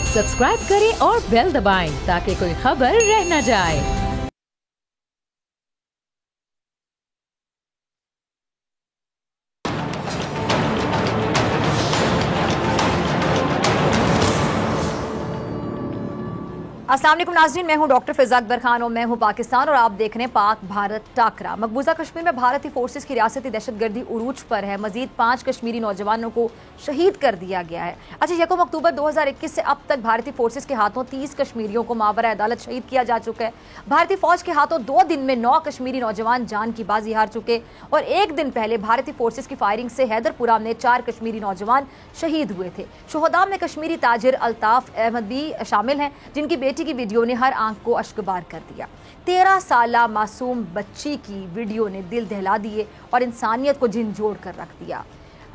Subscribe करें और bell दबाएं ताकि कोई खबर रह न जाए। अस्सलाम वालेकुम नाज़रीन, मैं हूं डॉक्टर फिज़ा अकबर खान और मैं हूं पाकिस्तान और आप देख रहे हैं पाक भारत टाकरा। मकबूजा कश्मीर में भारतीय फोर्सेस की रियासती दहशतगर्दी उरूज पर है। मजीद 5 कश्मीरी नौजवानों को शहीद कर दिया गया है। अच्छा, 1 अक्टूबर 2021 से अब तक भारतीय फोर्सेस के हाथों 30 कश्मीरियों को मावरा अदालत शहीद किया जा चुका है। भारतीय फौज के हाथों 2 दिन में 9 कश्मीरी नौजवान जान की बाजी हार चुके और 1 दिन पहले भारतीय फोर्सेस की फायरिंग से हैदरपुरा में 4 कश्मीरी नौजवान शहीद हुए थे। शुहदा में कश्मीरी ताजिर अल्ताफ अहमद भी शामिल हैं, जिनकी बेटी की वीडियो ने हर आंख को अश्कबार कर दिया। 13 साला मासूम बच्ची की वीडियो ने दिल दहला दिए और इंसानियत को झिंझोड़ कर रख दिया।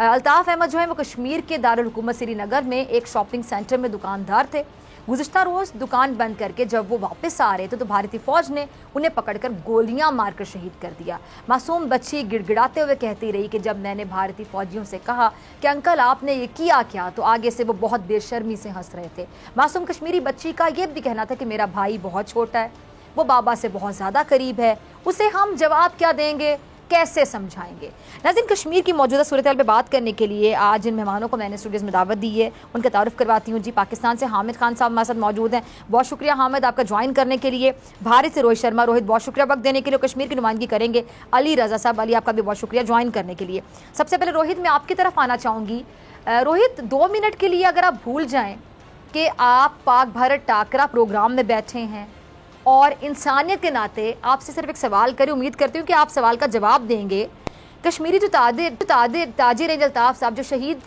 अल्ताफ अहमद जो है वो कश्मीर के दारुल हुकूमत श्रीनगर में एक शॉपिंग सेंटर में दुकानदार थे। गुज़िश्ता रोज दुकान बंद करके जब वो वापस आ रहे थे तो भारतीय फौज ने उन्हें पकड़कर गोलियां मारकर शहीद कर दिया। मासूम बच्ची गिड़गिड़ाते हुए कहती रही कि जब मैंने भारतीय फौजियों से कहा कि अंकल आपने ये किया क्या, तो आगे से वो बहुत बेशर्मी से हंस रहे थे। मासूम कश्मीरी बच्ची का ये भी कहना था कि मेरा भाई बहुत छोटा है, वो बाबा से बहुत ज़्यादा करीब है, उसे हम जवाब क्या देंगे, कैसे समझाएंगे। नाज़रीन, कश्मीर की मौजूदा सूरत हाल पर बात करने के लिए आज जिन मेहमानों को मैंने स्टूडियोज़ में दावत दी है उनका तारुफ करवाती हूँ। जी, पाकिस्तान से हामिद खान साहब हमारे साथ मौजूद हैं। बहुत शुक्रिया हामिद आपका ज्वाइन करने के लिए। भारत से रोहित शर्मा। रोहित, बहुत शुक्रिया वक्त देने के लिए, कश्मीर की नुमाइंदगी करेंगे। अली रजा साहब, अली आपका भी बहुत शुक्रिया ज्वाइन करने के लिए। सबसे पहले रोहित, मैं आपकी तरफ आना चाहूँगी। रोहित, 2 मिनट के लिए अगर आप भूल जाएँ कि आप पाक भारत टाकरा प्रोग्राम में बैठे हैं और इंसानियत के नाते आपसे सिर्फ एक सवाल करें, उम्मीद करती हूँ कि आप सवाल का जवाब देंगे। कश्मीरी जो ताजिर अल्ताफ साहब जो शहीद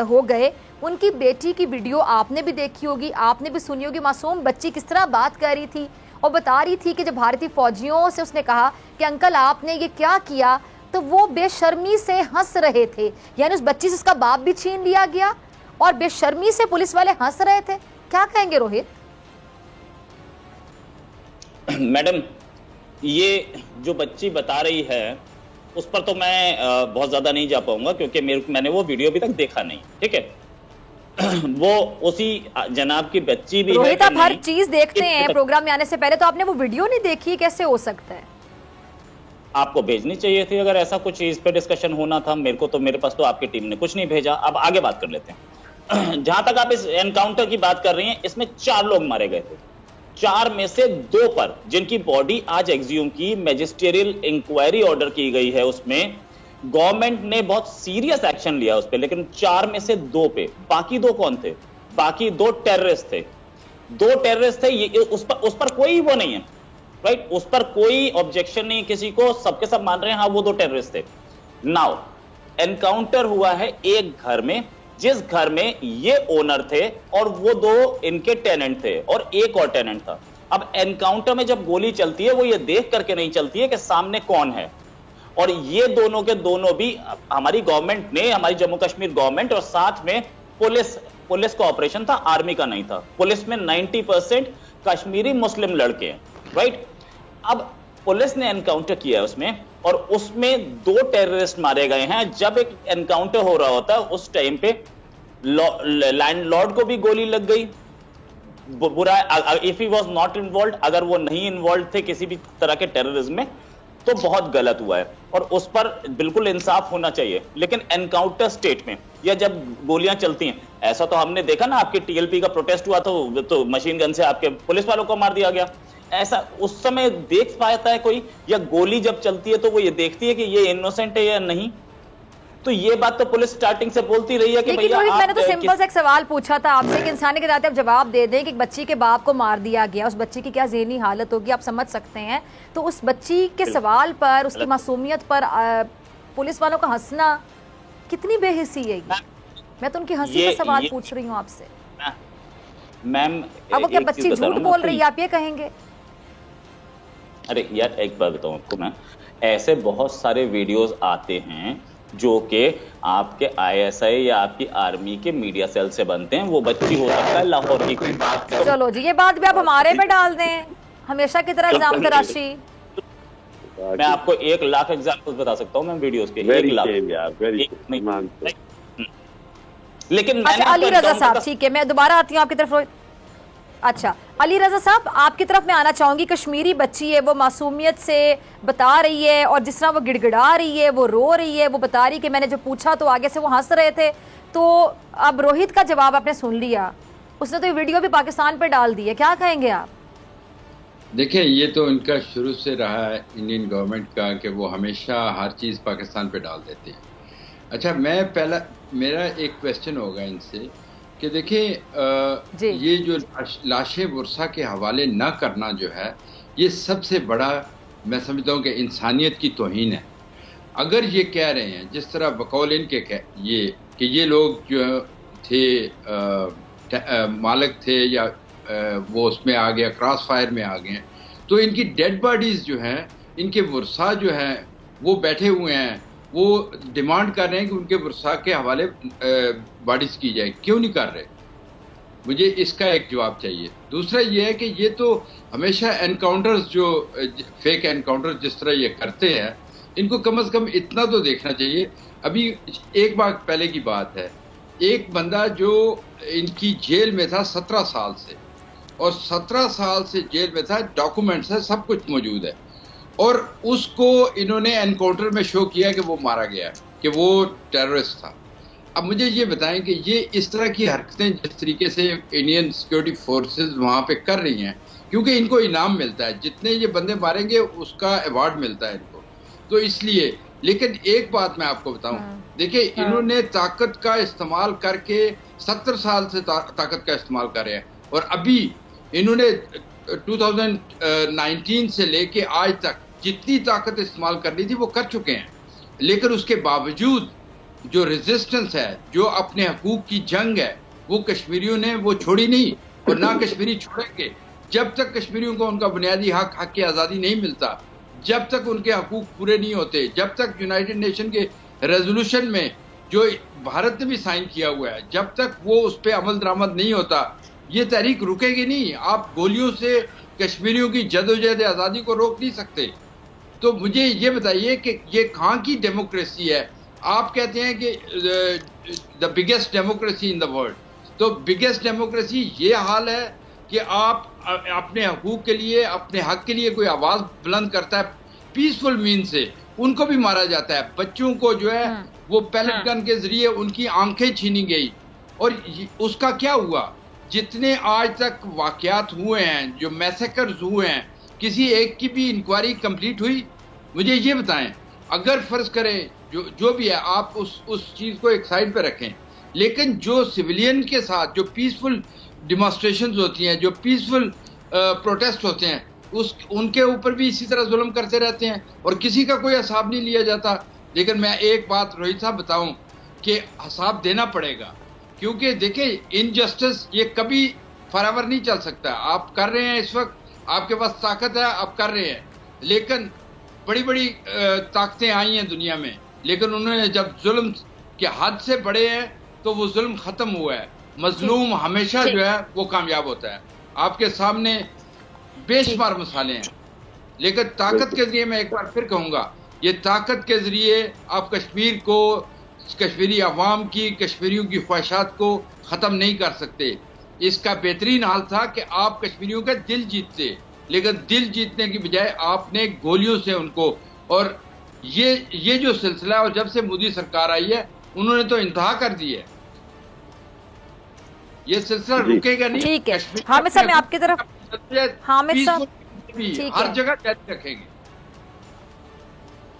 हो गए, उनकी बेटी की वीडियो आपने भी देखी होगी, आपने भी सुनी होगी। मासूम बच्ची किस तरह बात कर रही थी और बता रही थी कि जब भारतीय फौजियों से उसने कहा कि अंकल आपने ये क्या किया, तो वो बेशर्मी से हंस रहे थे। यानी उस बच्ची से उसका बाप भी छीन लिया गया और बेशर्मी से पुलिस वाले हंस रहे थे। क्या कहेंगे रोहित? मैडम, ये जो बच्ची बता रही है उस पर तो मैं बहुत ज्यादा नहीं जा पाऊंगा क्योंकि मैंने वो वीडियो अभी तक देखा नहीं। ठीक है वो उसी जनाब की बच्ची भी रोहित, आप हर चीज देखते हैं प्रोग्राम में आने से पहले, तो आपने वो वीडियो नहीं देखी, कैसे हो सकता है? आपको भेजनी चाहिए थी अगर ऐसा कुछ चीज पे डिस्कशन होना था। मेरे पास तो आपकी टीम ने कुछ नहीं भेजा। अब आगे बात कर लेते हैं। जहां तक आप इस एनकाउंटर की बात कर रही हैं, इसमें 4 लोग मारे गए थे। 4 में से 2 पर जिनकी बॉडी आज एक्सह्यूम की मैजिस्ट्रियल इंक्वायरी ऑर्डर की गई है, उसमें गवर्नमेंट ने बहुत सीरियस एक्शन लिया उस पर, लेकिन 4 में से 2 पे, बाकी 2 कौन थे? बाकी 2 टेररिस्ट थे। 2 टेररिस्ट थे, ये उस पर कोई वो नहीं है, राइट? उस पर कोई ऑब्जेक्शन नहीं किसी को, सबके सब मान रहे हैं हाँ वो 2 टेररिस्ट थे। नाउ एनकाउंटर हुआ है एक घर में, जिस घर में ये ओनर थे और वो 2 इनके टेनेंट थे और एक और टेनेंट था। अब एनकाउंटर में जब गोली चलती है वो ये देख करके नहीं चलती है कि सामने कौन है, और ये दोनों के दोनों भी हमारी गवर्नमेंट ने, हमारी जम्मू कश्मीर गवर्नमेंट और साथ में पुलिस का ऑपरेशन था, आर्मी का नहीं था। पुलिस में 90% कश्मीरी मुस्लिम लड़के हैं, राइट? अब पुलिस ने एनकाउंटर किया है उसमें, और उसमें 2 टेररिस्ट मारे गए हैं। जब एक एनकाउंटर हो रहा होता है उस टाइम पे लैंडलॉर्ड को भी गोली लग गई। बुरा, if he was not involve, अगर वो नहीं इन्वॉल्व थे किसी भी तरह के टेररिज्म में, तो बहुत गलत हुआ है और उस पर बिल्कुल इंसाफ होना चाहिए। लेकिन एनकाउंटर स्टेट में या जब गोलियां चलती हैं, ऐसा तो हमने देखा ना, आपके टीएलपी का प्रोटेस्ट हुआ तो मशीन गन से आपके पुलिस वालों को मार दिया गया। ऐसा उस समय देख पाता है कोई? या गोली जब चलती है तो वो ये देखती है कि ये इनोसेंट है या नहीं? तो ये बात तो पुलिस स्टार्टिंग से बोलती रही है कि भैया मैंने तो सिंपल सा एक सवाल पूछा था आपसे कि इंसानी के नाते आप जवाब दे दें कि बच्ची के बाप को मार दिया गया, उस बच्ची की क्या ज़हनी हालत होगी, आप समझ सकते हैं। तो उस बच्ची के सवाल पर, उसकी मासूमियत पर पुलिस वालों का हंसना कितनी बेहिसी है। मैं तो उनकी हंसी पर सवाल पूछ रही हूँ आपसे मैम। अब वो क्या बच्ची झूठ बोल रही है, आप ये कहेंगे? अरे यार, एक बात बताऊं आपको मैं, ऐसे बहुत सारे वीडियोस आते हैं जो कि आपके आईएसआई या आपकी आर्मी के मीडिया सेल से बनते हैं। वो बच्ची हो सकता है लाहौर की, कोई बात करो। चलो जी, ये बात भी आप हमारे पे डाल दें, हमेशा की तरह इल्जाम तराशी। मैं आपको 1 लाख एग्जाम्पल बता सकता हूँ मैं वीडियोस के, 1 लाख। लेकिन अच्छा, अली रजा साहब, ठीक है, मैं दोबारा आती हूँ आपकी तरफ। अच्छा, अली रजा साहब, आपकी तरफ मैं आना चाहूंगी। कश्मीरी बच्ची है, वो मासूमियत से बता रही है, और जिस तरह वो गिड़गिड़ा रही है, वो रो रही है, वो बता रही कि मैंने जो पूछा तो आगे से वो हंस रहे थे। तो अब रोहित का जवाब आपने सुन लिया, उसने तो ये वीडियो भी पाकिस्तान पर डाल दी है, क्या कहेंगे आप? देखिए, ये तो इनका शुरू से रहा है इंडियन गवर्नमेंट का कि वो हमेशा हर चीज़ पाकिस्तान पे डाल देती है। अच्छा, मेरा एक क्वेश्चन होगा इनसे कि देखिए, ये जो लाशें बुरसा के हवाले ना करना जो है, ये सबसे बड़ा मैं समझता हूँ कि इंसानियत की तौहीन है। अगर ये कह रहे हैं जिस तरह बकौल इनके ये लोग जो थे मालिक थे या वो उसमें आ गया, क्रॉस फायर में आ गए, तो इनकी डेड बॉडीज जो हैं, इनके वर्सा जो हैं वो बैठे हुए हैं, वो डिमांड कर रहे हैं कि उनके वर्सा के हवाले बॉडीज की जाए। क्यों नहीं कर रहे? मुझे इसका एक जवाब चाहिए। दूसरा ये है कि ये तो हमेशा एनकाउंटर्स जो फेक एनकाउंटर्स जिस तरह ये करते हैं, इनको कम से कम इतना तो देखना चाहिए। अभी एक बार पहले की बात है, एक बंदा जो इनकी जेल में था 17 साल से, और 17 साल से जेल में था, डॉक्यूमेंट्स है, सब कुछ मौजूद है, और उसको इन्होंने एनकाउंटर में शो किया कि वो मारा गया, कि वो टेररिस्ट था। अब मुझे ये बताएं कि ये इस तरह की हरकतें जिस तरीके से इंडियन सिक्योरिटी फोर्सेस वहाँ पे कर रही हैं, क्योंकि इनको इनाम मिलता है, जितने ये बंदे मारेंगे उसका अवार्ड मिलता है इनको, तो इसलिए। लेकिन एक बात मैं आपको बताऊं, देखिए, इन्होंने ताकत का इस्तेमाल करके 70 साल से ताकत का इस्तेमाल कर रहे हैं, और अभी इन्होंने 2019 से लेके आज तक जितनी ताकत इस्तेमाल करनी थी वो कर चुके हैं। लेकिन उसके बावजूद जो रेजिस्टेंस है, जो अपने हकूक की जंग है, वो कश्मीरियों ने वो छोड़ी नहीं, और ना कश्मीरी छोड़ेंगे जब तक कश्मीरियों को उनका बुनियादी हक की आज़ादी नहीं मिलता, जब तक उनके हकूक पूरे नहीं होते, जब तक यूनाइटेड नेशन के रेजोल्यूशन में जो भारत ने भी साइन किया हुआ है, जब तक वो उस पर अमल दरामद नहीं होता, ये तहरीक रुकेगी नहीं। आप गोलियों से कश्मीरियों की जदोजहद आज़ादी को रोक नहीं सकते। तो मुझे ये बताइए कि ये कहाँ की डेमोक्रेसी है? आप कहते हैं कि the biggest democracy in the world, तो बिगेस्ट डेमोक्रेसी ये हाल है कि आप अपने हकूक के लिए, अपने हक के लिए कोई आवाज़ बुलंद करता है पीसफुल मीन से, उनको भी मारा जाता है। बच्चों को जो है वो पैलेट गन के जरिए उनकी आंखें छीनी गई, और उसका क्या हुआ? जितने आज तक वाकयात हुए हैं, जो मैसेकर्स हुए हैं, किसी एक की भी इंक्वायरी कंप्लीट हुई? मुझे ये बताएं। अगर फर्ज करें जो भी है, आप उस चीज़ को एक साइड पे रखें, लेकिन जो सिविलियन के साथ जो पीसफुल डिमॉन्स्ट्रेशंस होती हैं, जो पीसफुल प्रोटेस्ट होते हैं, उनके ऊपर भी इसी तरह जुल्म करते रहते हैं, और किसी का कोई हिसाब नहीं लिया जाता। लेकिन मैं एक बात रोहित साहब बताऊं कि हिसाब देना पड़ेगा, क्योंकि देखिए, इनजस्टिस ये कभी फॉरएवर नहीं चल सकता। आप कर रहे हैं इस वक्त, आपके पास ताकत है, आप कर रहे हैं, लेकिन बड़ी बड़ी ताकतें आई हैं दुनिया में, लेकिन उन्होंने जब जुल्म के हद से बढ़े हैं तो वो जुल्म खत्म हुआ है। मजलूम हमेशा जो है वो कामयाब होता है। आपके सामने बेशुमार मिसालें हैं, लेकिन ताकत के जरिए, मैं एक बार फिर कहूंगा, ये ताकत के जरिए आप कश्मीर को, कश्मीरी अवाम की, कश्मीरियों की ख्वाहिशात को ख़त्म नहीं कर सकते। इसका बेहतरीन हाल था कि आप कश्मीरियों का दिल जीतते, लेकिन दिल जीतने की बजाय आपने गोलियों से उनको, और ये जो सिलसिला, और जब से मोदी सरकार आई है उन्होंने तो इंतहा कर दी है, ये सिलसिला रुकेगा नहीं। ठीक है हामिद साहब, मैं आपकी तरफ, हामिद साहब हर जगह जारी रखेंगे।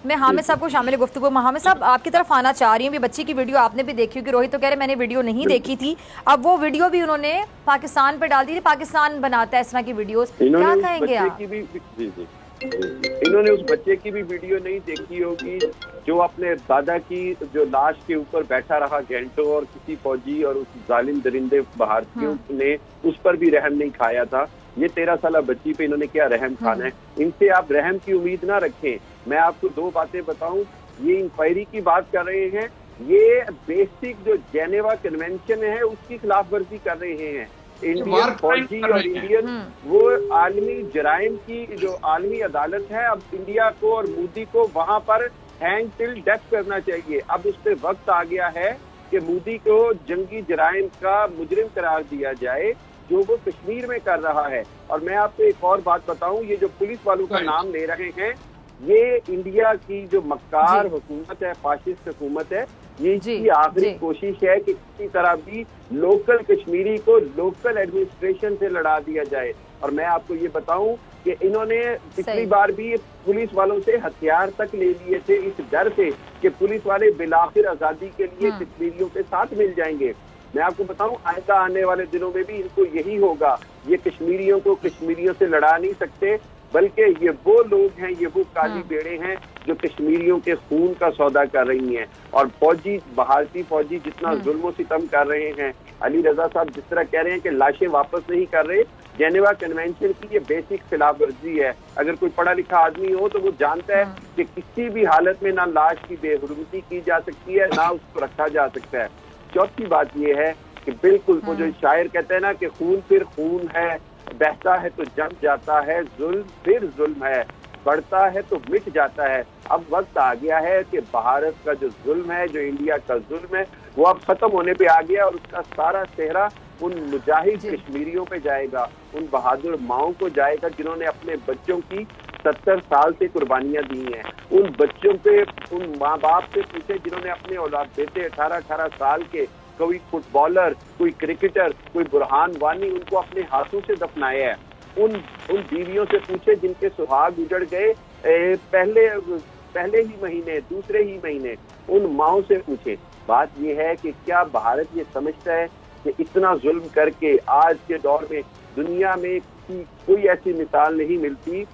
मैं हामिद साहब को शामिल गुफ्तगू में, हामिद साहब आपकी तरफ आना चाह रही हूँ। बच्ची की वीडियो आपने भी देखी होगी, रोहित तो कह रहे मैंने वीडियो नहीं देखी थी, अब वो वीडियो भी उन्होंने पाकिस्तान पर डाल दी थी। पाकिस्तान बनाता है इस तरह की वीडियोस, क्या कहेंगे आप? इन्होंने उस बच्चे की भी वीडियो नहीं देखी होगी जो अपने दादा की जो लाश के ऊपर बैठा रहा घंटों, और किसी फौजी और उस जालिम दरिंदे भारतीयों ने उस पर भी रहम नहीं खाया था। ये 13 साल बच्ची पे इन्होंने क्या रहम खाना है? इनसे आप रहम की उम्मीद ना रखें। मैं आपको दो बातें बताऊं, ये इंक्वायरी की बात कर रहे हैं, ये बेसिक जो जेनेवा कन्वेंशन है उसकी खिलाफ वर्जी कर रहे हैं। इंडियन फौजी और इंडियन वो आलमी जराइम की जो आलमी अदालत है, अब इंडिया को और मोदी को वहां पर हैंग टिल डेथ करना चाहिए। अब उस पर वक्त आ गया है कि मोदी को जंगी जराइम का मुजरिम करार दिया जाए, जो वो कश्मीर में कर रहा है। और मैं आपको एक और बात बताऊं, ये जो पुलिस वालों का नाम ले रहे हैं, ये इंडिया की जो मक्कार हुकूमत है, फाशिस्ट हुकूमत है, ये इसकी आखिरी कोशिश है कि किसी तरह भी लोकल कश्मीरी को लोकल एडमिनिस्ट्रेशन से लड़ा दिया जाए। और मैं आपको ये बताऊं कि इन्होंने पिछली बार भी पुलिस वालों से हथियार तक ले लिए थे इस डर से कि पुलिस वाले बिलाखिर आजादी के लिए कश्मीरियों के साथ मिल जाएंगे। मैं आपको बताऊं, आइंदा आने वाले दिनों में भी इनको यही होगा। ये कश्मीरियों को कश्मीरियों से लड़ा नहीं सकते, बल्कि ये वो लोग हैं, ये वो काली बेड़े हैं जो कश्मीरियों के खून का सौदा कर रही हैं। और फौजी, भारतीय फौजी जितना जुल्म सितम कर रहे हैं, अली रजा साहब जिस तरह कह रहे हैं कि लाशें वापस नहीं कर रहे, जेनेवा कन्वेंशन की ये बेसिक खिलाफ वर्जी है। अगर कोई पढ़ा लिखा आदमी हो तो वो जानता है कि किसी भी हालत में ना लाश की बेहुरमती की जा सकती है, ना उसको रखा जा सकता है। चौथी बात ये है कि बिल्कुल वो जो शायर कहते हैं ना कि खून फिर खून है, बहता है तो जम जाता है, जुल्म फिर जुल्म है, बढ़ता है तो मिट जाता है। अब वक्त आ गया है कि भारत का जो जुल्म है, जो इंडिया का जुल्म है, वो अब खत्म होने पे आ गया और उसका सारा सेहरा उन मुजाहिद कश्मीरियों पे जाएगा, उन बहादुर माओं को जाएगा जिन्होंने अपने बच्चों की 70 साल से कुर्बानियां दी हैं। उन बच्चों पे, उन माँ बाप से पूछे जिन्होंने अपने औलाद बेटे 18-18 साल के, कोई फुटबॉलर, कोई क्रिकेटर, कोई बुरहान वानी, उनको अपने हाथों से दफनाया है। उन बीवियों से पूछे जिनके सुहाग उजड़ गए पहले ही महीने, दूसरे ही महीने। उन माओं से पूछे। बात यह है कि क्या भारत ये समझता है कि इतना जुल्म करके आज के दौर में दुनिया में कोई ऐसी मिसाल नहीं मिलती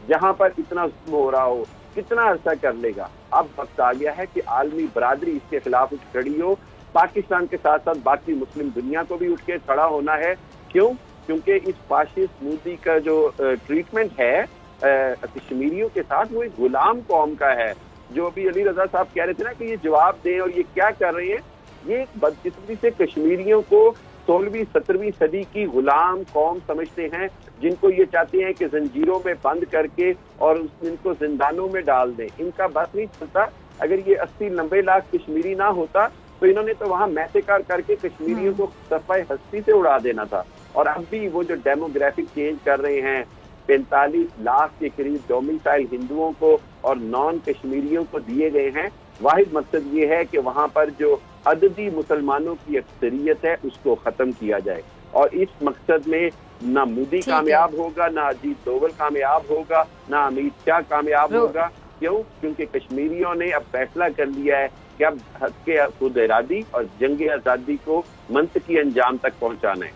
जहां पर इतना जुल्म हो रहा हो, कितना अरसा कर लेगा। अब वक्त आ गया है कि आलमी बरादरी इसके खिलाफ उठ खड़ी हो। पाकिस्तान के साथ साथ बाकी मुस्लिम दुनिया को भी उठ के खड़ा होना है। क्यों? क्योंकि इस फाशिस्ट मोदी का जो ट्रीटमेंट है कश्मीरियों के साथ, वो एक गुलाम कौम का है। जो अभी अली रजा साहब कह रहे थे ना कि ये जवाब दें और ये क्या कर रहे हैं, ये एक बदकिस्मती से कश्मीरियों को 16वीं-17वीं सदी की गुलाम कौम समझते हैं, जिनको ये चाहते हैं कि जंजीरों में बंद करके और इनको जिंदानों में डाल दें। इनका बस नहीं चलता। अगर ये 80-90 लाख कश्मीरी ना होता तो इन्होंने तो वहां मैसेकार करके कश्मीरियों को सफाई हस्ती से उड़ा देना था। और अब भी वो जो डेमोग्राफिक चेंज कर रहे हैं, 45 लाख के करीब डोमिसाइल हिंदुओं को और नॉन कश्मीरियों को दिए गए हैं। वाहिद मकसद ये है कि वहां पर जो अददी मुसलमानों की अक्सरियत है उसको खत्म किया जाए। और इस मकसद में ना मोदी कामयाब होगा, ना अजीत डोवल कामयाब होगा, ना अमित शाह कामयाब होगा। क्यों? क्योंकि कश्मीरियों ने अब फैसला कर लिया है कि अब हक के खुद इरादी और जंग आजादी को मंतकी अंजाम तक पहुंचाना है।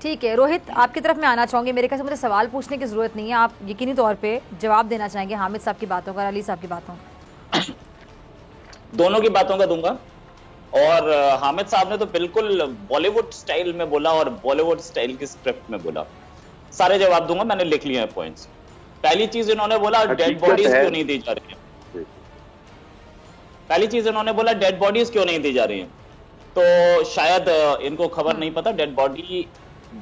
ठीक है रोहित, आपकी तरफ मैं आना चाहूंगी। मेरे ख्याल से मुझे सवाल पूछने की जरूरत नहीं है, आप यकीनी तौर पे जवाब देना चाहेंगे हामिद साहब की बातों का, अली साहब की बातों का। दोनों की बातों का दूंगा। और हामिद साहब ने तो बिल्कुल बॉलीवुड स्टाइल में बोला और बॉलीवुड स्टाइल की स्क्रिप्ट में बोला। सारे जवाब दूंगा, मैंने लिख लिए हैं पॉइंट्स। पहली चीज इन्होंने बोला डेड बॉडीज क्यों नहीं दी जा रही है। पहली चीज इन्होंने बोला डेड बॉडीज क्यों नहीं दी जा रही हैं। तो शायद इनको खबर नहीं पता, डेड बॉडी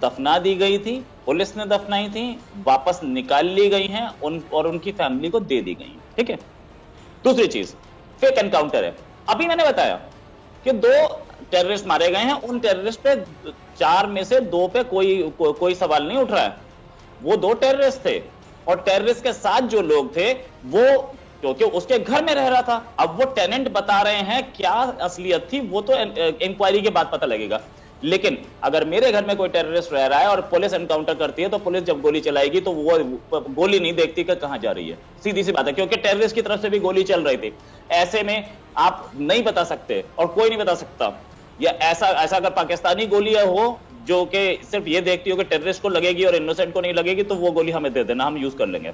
दफना दी गई थी, पुलिस ने दफनाई थी, वापस निकाल ली गई हैं और उनकी फैमिली को दे दी गई। ठीक है। दूसरी चीज फेक एनकाउंटर है। अभी मैंने बताया कि 2 टेररिस्ट मारे गए हैं। उन टेररिस्ट पे 4 में से 2 पे कोई सवाल नहीं उठ रहा है। वो 2 टेररिस्ट थे और टेररिस्ट के साथ जो लोग थे वो क्योंकि उसके घर में रह रहा था। अब वो टेनेंट बता रहे हैं क्या असलियत थी वो तो इंक्वायरी के बाद पता लगेगा। लेकिन अगर मेरे घर में कोई टेररिस्ट रह रहा है और पुलिस एनकाउंटर करती है तो पुलिस जब गोली चलाएगी तो वो गोली नहीं देखती कि कहां जा रही है। सीधी सी बात है, क्योंकि टेररिस्ट की तरफ से भी गोली चल रही थी। ऐसे में आप नहीं बता सकते और कोई नहीं बता सकता। या ऐसा अगर पाकिस्तानी गोली हो जो कि सिर्फ ये देखती हो कि टेररिस्ट को लगेगी और इनोसेंट को नहीं लगेगी तो वो गोली हमें दे देना, हम यूज कर लेंगे।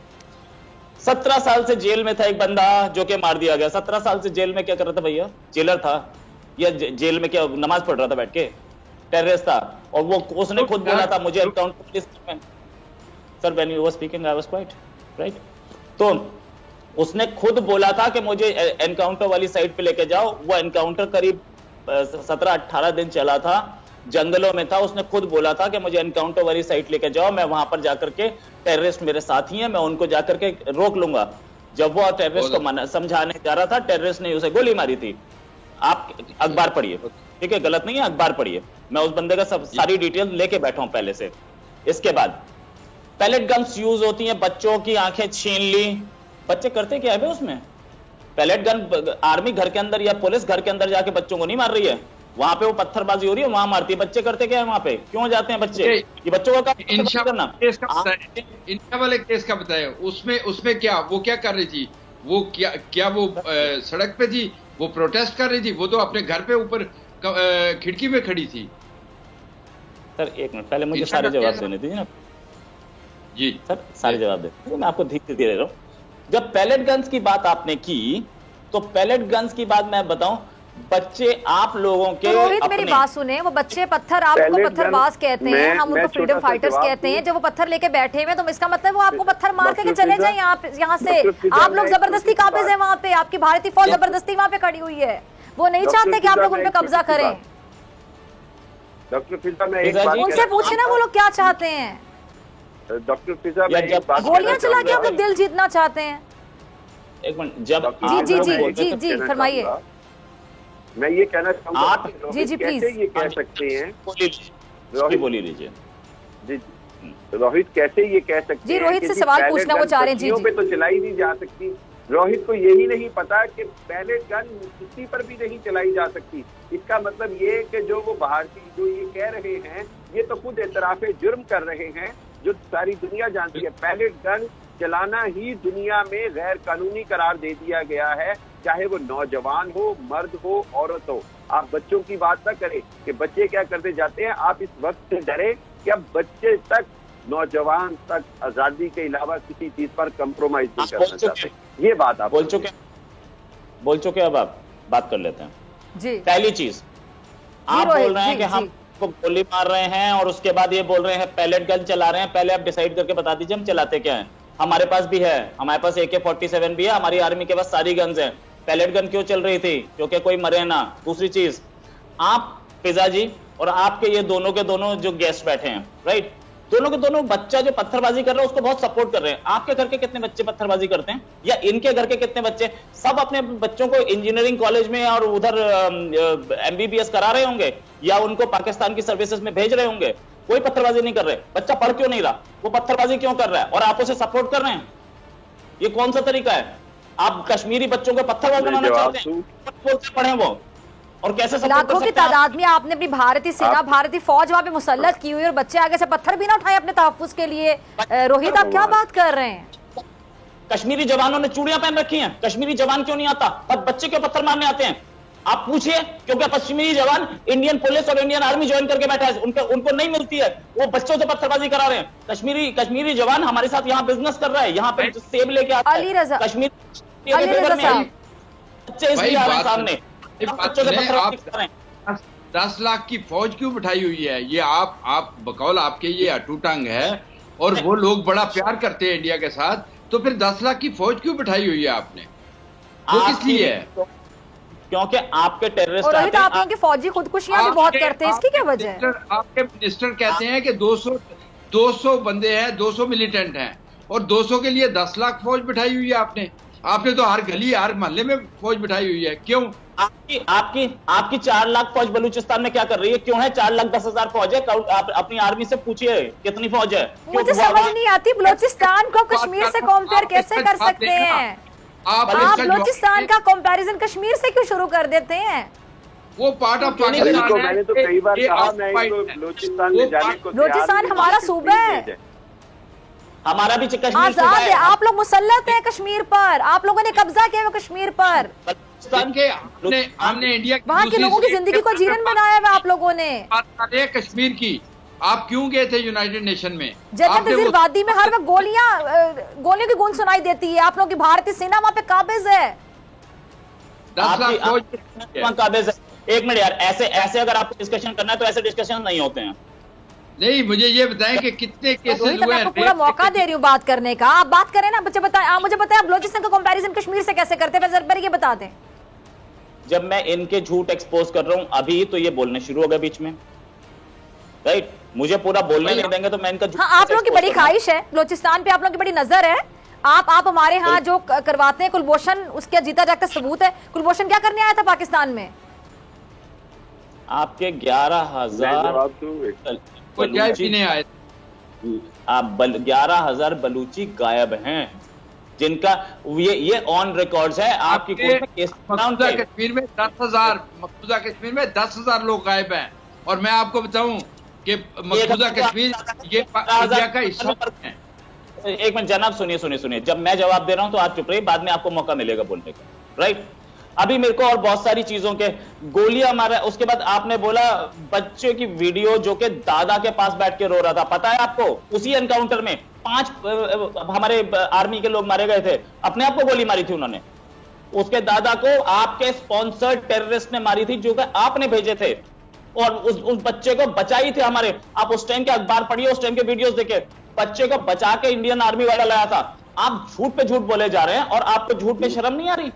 17 साल से जेल में था एक बंदा जो कि मार दिया गया। 17 साल से जेल में क्या कर रहा था भैया? जेलर था या जेल में क्या नमाज पढ़ रहा था बैठ के? टेररिस्ट था। और वो उसने खुद बोला था मुझे एनकाउंटर पुलिस में। Sir when you were speaking I was quite right. तो उसने खुद बोला था कि मुझे एनकाउंटर वाली साइड पे लेके जाओ। वो एनकाउंटर करीब 17-18 दिन चला था, जंगलों में था। उसने खुद बोला था कि मुझे एनकाउंटर वाली साइट लेके जाओ, मैं वहां पर जाकर के टेररिस्ट मेरे साथी हैं, मैं उनको जाकर के रोक लूंगा। जब वो टेररिस्ट को समझाने जा रहा था, टेररिस्ट ने उसे गोली मारी थी। आप अखबार पढ़िए, ठीक है, गलत नहीं है, अखबार पढ़िए, मैं उस बंदे का सब सारी डिटेल लेके बैठा हूं पहले से। इसके बाद पैलेट गन्स यूज होती हैं, बच्चों की आंखें छीन ली, बच्चे करते क्या है उसमें? पैलेट गन आर्मी घर के अंदर या पुलिस घर के अंदर जाके बच्चों को नहीं मार रही है, वहां पे वो पत्थरबाजी हो रही है, वहां मारती है। बच्चे करते क्या है वहां पे, क्यों जाते हैं बच्चे? ये बच्चों का इनका वाले केस का बताया, उसमें क्या वो क्या कर रही थी, वो क्या वो सड़क पे थी, वो प्रोटेस्ट कर रही थी, वो तो अपने घर पे ऊपर खिड़की में खड़ी थी। सर एक मिनट, पहले मुझे सारे जवाब देने दीजिए ना जी सर, सारे जवाब दे, मैं आपको धीरे धीरे दे रहा हूं। जब पैलेट गन्स की बात आपने की, तो पैलेट गन्स की बात मैं बताऊं, बच्चे आप लोगों के तो रोहित मेरी बात सुने, वो बच्चे पत्थर, आप उनको पत्थरबाज कहते हैं, हम उनको फ्रीडम फाइटर्स कहते हैं, जब वो पत्थर लेके बैठे हुए तो इसका मतलब वो आपको पत्थर मार के चले जाए यहाँ से। आप लोग जबरदस्ती काबिज है वहाँ पे, आपकी भारतीय फौज जबरदस्ती वहाँ पे खड़ी हुई है, वो नहीं चाहते कि आप लोग उन पे कब्जा करें। डॉक्टर फिजा, मैं एक बात उनसे पूछे ना वो लोग क्या चाहते हैं। डॉक्टर फिजा, गोलियां चला के आप लोग दिल जीतना चाहते हैं। एक मिनट, जब जी फरमाइए। मैं ये कहना चाहूंगा, जी कैसे ये कह सकते हैं, बोली लीजिए जी, रोहित कैसे ये कह सकते हैं जी, रोहित से सवाल पूछना वो चाह रहे हैं जी, पे तो चलाई नहीं जा सकती। रोहित को यही नहीं पता कि पैलेट गन किसी पर भी नहीं चलाई जा सकती। इसका मतलब ये कि जो वो भारतीय जो ये कह रहे हैं, ये तो खुद एतराफे जुर्म कर रहे हैं, जो सारी दुनिया जानती है। पैलेट गन चलाना ही दुनिया में गैर कानूनी करार दे दिया गया है, चाहे वो नौजवान हो, मर्द हो, औरत हो। आप बच्चों की बात ना करें कि बच्चे क्या करते जाते हैं, आप इस वक्त से डरे कि अब बच्चे तक, नौजवान तक आजादी के अलावा किसी चीज पर कंप्रोमाइज नहीं करना चाहते। ये बात आप बोल चुके, अब आप बात कर लेते हैं जी। पहली चीज, आप बोल रहे हैं कि हम गोली मार रहे हैं और उसके बाद ये बोल रहे हैं पैलेट गन चला रहे हैं। पहले आप डिसाइड करके बता दीजिए हम चलाते क्या हैं। हमारे पास भी है, हमारे पास AK-47 भी है, हमारी आर्मी के पास सारी गन्स हैं। पैलेट गन क्यों चल रही थी? क्योंकि कोई मरे ना। दूसरी चीज, आप फिजा जी और आपके ये दोनों के दोनों जो गेस्ट बैठे हैं, राइट, दोनों के दोनों बच्चा जो पत्थरबाजी कर रहा है उसको बहुत सपोर्ट कर रहे हैं। आपके घर के कितने बच्चे पत्थरबाजी करते हैं, या इनके घर के कितने बच्चे? सब अपने बच्चों को इंजीनियरिंग कॉलेज में और उधर MBBS करा रहे होंगे, या उनको पाकिस्तान की सर्विसेज में भेज रहे होंगे। कोई पत्थरबाजी नहीं कर रहे। बच्चा पढ़ क्यों नहीं रहा? वो पत्थरबाजी क्यों कर रहा है और आप उसे सपोर्ट कर रहे हैं? ये कौन सा तरीका है? आप कश्मीरी बच्चों को पत्थरबाज बनाना चाहते हैं? पढ़े वो और कैसे? लाखों की तादाद में आपने अपनी भारतीय सेना, भारतीय फौज वहां पे मुसल्लत की हुई और बच्चे आगे से पत्थर भी ना उठाए अपने तहफ्फुज के लिए। रोहित, आप क्या बात कर रहे हैं? कश्मीरी जवानों ने चूड़ियां पहन रखी हैं, कश्मीरी जवान क्यों नहीं आता? तब बच्चे क्यों पत्थर मारने आते हैं? आप पूछिए, क्योंकि कश्मीरी जवान इंडियन पुलिस और इंडियन आर्मी ज्वाइन करके बैठा है, उनको नहीं मिलती है, वो बच्चों से पत्थरबाजी करा रहे हैं। कश्मीरी जवान हमारे साथ यहाँ बिजनेस कर रहा है, यहाँ पे सेब लेके आता है। कश्मीर बच्चे इसलिए आ रहे हैं सामने। 10 लाख की फौज क्यों बिठाई हुई है? ये आप बकौल आपके ये अटूटंग है, और वो लोग बड़ा प्यार करते हैं इंडिया के साथ, तो फिर 10 लाख की फौज क्यों बिठाई हुई है आपने? वो किस लिए है? क्योंकि आपके टेररिस्ट और रोहित, आप लोगों की फौजी खुदकुशियां भी बहुत करते हैं, इसकी क्या वजह है? आपके मिनिस्टर कहते हैं कि 200 बंदे हैं, 200 मिलिटेंट हैं, और 200 के लिए 10 लाख फौज बिठाई हुई है आपने तो हर गली हर मोहल्ले में फौज बिठाई हुई है। क्यों? आपकी 4 लाख फौज बलूचिस्तान में क्या कर रही है? क्यों है 4,10,000 फौज है? आप अपनी आर्मी से पूछिए कितनी फौज है। मुझे समझ नहीं आती, बलूचिस्तान को कश्मीर से कंपेयर कैसे कर सकते हैं आप? बलूचिस्तान का कंपैरिजन कश्मीर से क्यों शुरू कर देते हैं? वो पार्ट ऑफ पाकिस्तान है। मैंने तो कई बार कहा, मैं बलूचिस्तान में जाने को, बलूचिस्तान हमारा सूबा है, हमारा भी कश्मीर आजाद है। आप लोग मुसल्लत हैं कश्मीर पर, आप लोगों ने कब्जा किया है कश्मीर पर। हमने इंडिया वहाँ के लोगों की जिंदगी को जीवन बनाया है आप लोगों ने। कश्मीर की आप क्यों गए थे यूनाइटेड नेशन में? जन्नत नज़ीर वादी में हर वक्त गोलियों की गूंज सुनाई देती है। आप लोगों की भारतीय सेना वहाँ पे काबिज है। 10 लाख फौज काबिज है। एक मिनट यार, ऐसे अगर आपको डिस्कशन करना है तो ऐसे डिस्कशन नहीं होते हैं। नहीं, मुझे ये बताएं कि कितने केसेस हुए हैं? पूरा मौका दे रही हूँ बात करने का, आप बात करें ना। बच्चे बताएं, आप मुझे बताएं, आप बलूचिस्तान का कंपैरिजन कश्मीर से कैसे करते हैं? जरा ये बता दें। जब मैं इनके झूठ एक्सपोज कर रहा हूं अभी, तो ये बोलने शुरू हो गए बीच में, राइट? मुझे पूरा बोलने नहीं देंगे तो मैं इनका। हाँ, आप लोगों की बड़ी ख्वाहिश है, बलूचिस्तान पे आप लोगों की बड़ी नजर है। आप हमारे यहाँ जो करवाते हैं कुलभूषण, उसके जीता जागता सबूत है। कुलभूषण क्या करने आया था पाकिस्तान में? आपके 11,000 पीने आए, आप 11,000 बलूची गायब हैं, जिनका ये ऑन रिकॉर्ड्स है। आपकी कोर्ट में केस मकबूजा कश्मीर में 10,000 लोग गायब हैं। और मैं आपको बताऊं कि मकबूजा कश्मीर ये इंडिया का हिस्सा है। एक मिनट जनाब, सुनिए, जब मैं जवाब दे रहा हूं तो आप चुप रहिए, बाद में आपको मौका मिलेगा बोलने का, राइट। अभी मेरे को और बहुत सारी चीजों के गोलियां मारा, उसके बाद आपने बोला बच्चे की वीडियो जो कि दादा के पास बैठ के रो रहा था, पता है आपको उसी एनकाउंटर में 5 हमारे आर्मी के लोग मारे गए थे, अपने आप को गोली मारी थी उन्होंने। उसके दादा को आपके स्पॉन्सर्ड टेररिस्ट ने मारी थी, जो कि आपने भेजे थे, और उस बच्चे को बचाई थी हमारे। आप उस टाइम के अखबार पढ़िए, उस टाइम के वीडियोस देखिए, बच्चे को बचा के इंडियन आर्मी वाला लाया था। आप झूठ पे झूठ बोले जा रहे हैं और आपको झूठ पे शर्म नहीं आ रही।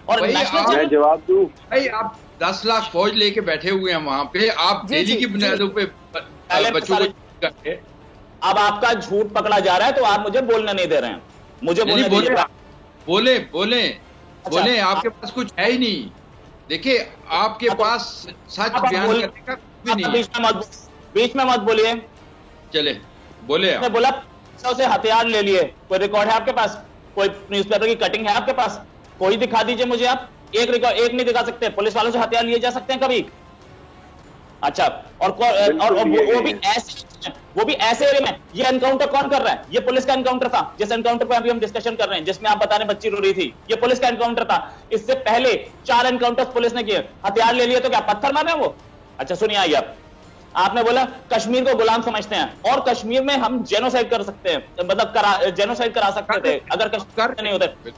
और मैं जवाब दूं भाई, आप 10 लाख फौज लेके बैठे हुए हैं वहां पे, आप डेली की बुनियादों पे बच्चों को करके, अब आपका झूठ पकड़ा जा रहा है तो आप मुझे बोलने नहीं दे रहे हैं। मुझे बोले आपके पास कुछ है ही नहीं। देखिए आपके पास सच बयान करने का कुछ भी नहीं। बीच में मत बोलिए। चले बोले। आपने बोला से हथियार ले लिए, कोई रिकॉर्ड है आपके पास? कोई न्यूज़पेपर की कटिंग है आपके पास? कोई दिखा दीजिए मुझे। आप एक रिकॉर्ड एक नहीं दिखा सकते। पुलिस वालों से हथियार लिए जा सकते हैं कभी? अच्छा, और वो भी ऐसे एरिया में। ये एनकाउंटर कौन कर रहा है? ये पुलिस का एनकाउंटर था, जिस एनकाउंटर पर अभी हम डिस्कशन कर रहे हैं, जिसमें आप बता रहे बच्ची रो रही थी, ये पुलिस का एनकाउंटर था। इससे पहले 4 एनकाउंटर्स पुलिस ने किए। हथियार ले लिए तो क्या पत्थर मारे वो? अच्छा सुनिए, आइए आपने बोला कश्मीर को गुलाम समझते हैं और कश्मीर में हम जेनोसाइड कर सकते हैं, मतलब जेनोसाइड करा सकते थे अगर कश्मीर नहीं होते।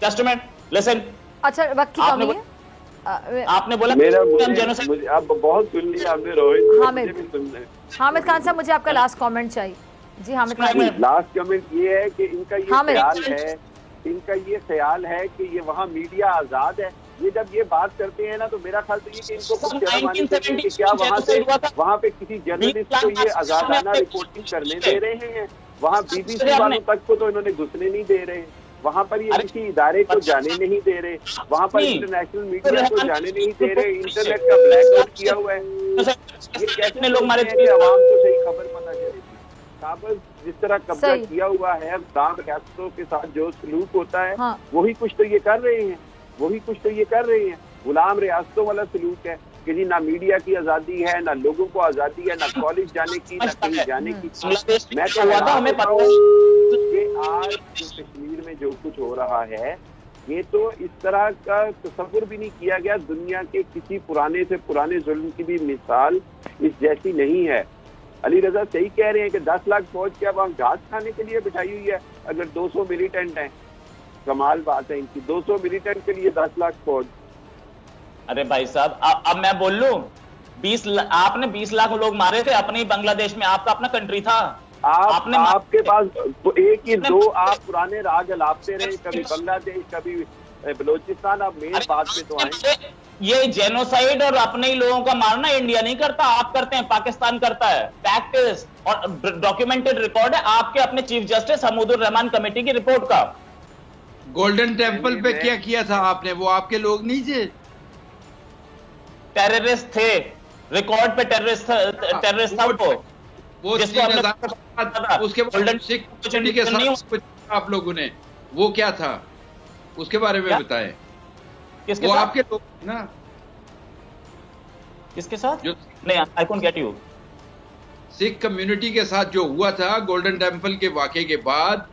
Just minute listen. अच्छा, वक्त की कमी है। आपने बोला आप बहुत सुन लिया आपने रोहित। हामिद खान साहब, मुझे आपका लास्ट कमेंट चाहिए। जी हामिद खान, लास्ट कमेंट ये है कि इनका ये ख्याल है कि ये वहाँ मीडिया आजाद है। ये जब ये बात करते हैं ना, तो मेरा ख्याल तो ये कि इनको कुछ शर्म आनी चाहिए कि क्या वहाँ पे किसी जर्नलिस्ट को ये आजादाना रिपोर्टिंग करने दे रहे हैं। वहाँ BBC वालों तक को तो इन्होंने घुसने नहीं दे रहे। वहाँ पर ये किसी इदारे को जाने नहीं दे रहे। वहाँ पर इंटरनेशनल मीडिया को जाने नहीं दे रहे। इंटरनेट का ब्लैकआउट किया हुआ है। ये कैसे लोग मारे थे? आवाम को सही खबर पता चलेगी। काबुल जिस तरह कब्जा किया हुआ है, गुलाम रियासतों के साथ जो सलूक होता है, वही कुछ तो ये कर रहे हैं। गुलाम रियासतों वाला सलूक है कि जी ना मीडिया की आजादी है, ना लोगों को आजादी है, ना कॉलेज जाने की, ना कहीं जाने की। मैं तो ये आज कश्मीर में जो कुछ हो रहा है, ये तो इस तरह का तस्वुर भी नहीं किया गया। दुनिया के किसी पुराने से पुराने जुल्म की भी मिसाल इस जैसी नहीं है। अली रजा सही कह रहे हैं कि 10 लाख फौज क्या वहाँ घास खाने के लिए बिठाई हुई है? अगर 200 मिलिटेंट हैं, कमाल बात है इनकी। 200 मिलिटेंट के लिए 10 लाख फौज। अरे भाई साहब, अब मैं बोल लूं, आपने 20 लाख लोग मारे थे अपने ही बांग्लादेश में। आपका अपना कंट्री था। आपके पास एक ही 2 आप पुराने राज अलापते रहे, कभी बांग्लादेश, कभी बलोचिस्तान। आप मेन बात पे तो आए। ये जेनोसाइड और अपने ही लोगों का मारना इंडिया नहीं करता, आप करते हैं, पाकिस्तान करता है। फैक्ट इज, और डॉक्यूमेंटेड रिकॉर्ड है आपके अपने chief justice Hamoodur Rahman committee की रिपोर्ट का। गोल्डन टेम्पल पे क्या किया था आपने? वो आपके लोग नहीं थे? टेररिस्ट थे, रिकॉर्ड पे टेररिस्ट था वो उसके बाद सिख कम्युनिटी के साथ आप लोगों ने वो क्या था उसके बारे में बताएं। वो आपके लोग ना, किसके साथ? नहीं, I can't get you. Sikh community के साथ जो हुआ था गोल्डन टेम्पल के वाकये के बाद,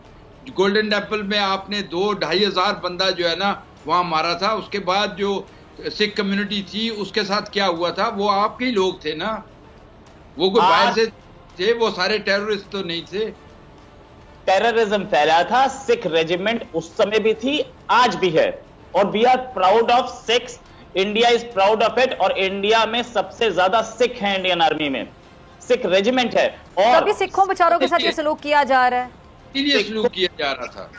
गोल्डन टेम्पल में आपने 2-2.5 हजार बंदा जो है ना वहां मारा था। उसके बाद जो सिख कम्युनिटी थी उसके साथ क्या हुआ था, वो आपके ही लोग थे ना। वो कोई बाहर से थे, वो सारे टेररिस्ट तो नहीं थे। टेररिज्म फैला था, सिख रेजिमेंट उस समय भी थी, आज भी है, और we are proud of Sikhs. India is proud of it. और इंडिया में सबसे ज्यादा सिख हैं इंडियन आर्मी में, सिख रेजिमेंट है। और तभी सिखों बेचारों के साथ ये सलूक किया जा रहा है, ये सलूक किया जा रहा था।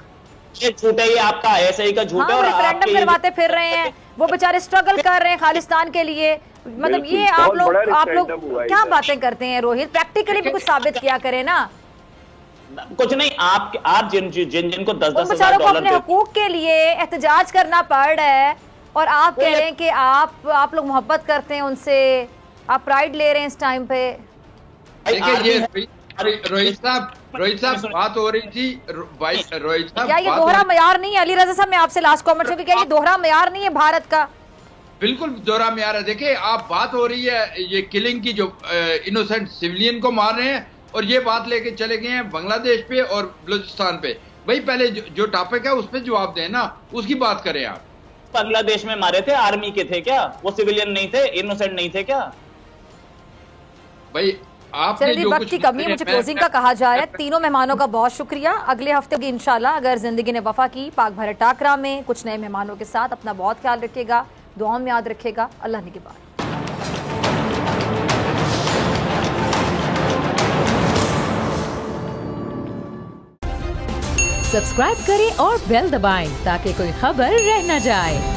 ये झूठ है, ये आपका ISI का झूठ है। और रेफरेंडम करवाते फिर रहे हैं, वो बेचारे स्ट्रगल कर रहे हैं खालिस्तान के लिए। मतलब ये आप लोग क्या बातें करते हैं रोहित? प्रैक्टिकली भी कुछ साबित किया करें ना। कुछ नहीं, आप जिनको 10-10 हजार डॉलर अपने हकूक के लिए एहतजाज करना पड़ रहा है, और आप कह रहे हैं कि आप लोग मोहब्बत करते हैं उनसे, आप प्राइड ले रहे हैं इस टाइम पे। देखिए ये रोहित साहब बात हो रही थी, रोहित साहब क्या ये दोहरा मयार नहीं है? अली रजा साहब मैं आपसे लास्ट कमेंट करूंगी, क्या ये दोहरा मयार नहीं है भारत का? बिल्कुल दोहरा मयार है। देखिए आप बात हो रही है ये किलिंग की, जो इनोसेंट सिविलियन को मार रहे हैं, और ये बात लेके चले गए हैं बांग्लादेश पे और बलूचिस्तान पे। भाई पहले जो टॉपिक है उस पर जवाब दें ना, उसकी बात करें आप। बांग्लादेश में मारे थे आर्मी के थे क्या? वो सिविलियन नहीं थे, इनोसेंट नहीं थे क्या? भाई चलिए वक्त की कमी है, मुझे क्लोजिंग का कहा जा रहा है। तीनों मेहमानों का बहुत शुक्रिया। अगले हफ्ते होगी इंशाल्लाह, अगर जिंदगी ने वफा की, पाक भारत टाकरा में कुछ नए मेहमानों के साथ। अपना बहुत ख्याल रखिएगा, दुआओं में याद रखिएगा। अल्लाह निगहबान। सब्सक्राइब करें और बेल दबाएं ताकि कोई खबर रह न जाए।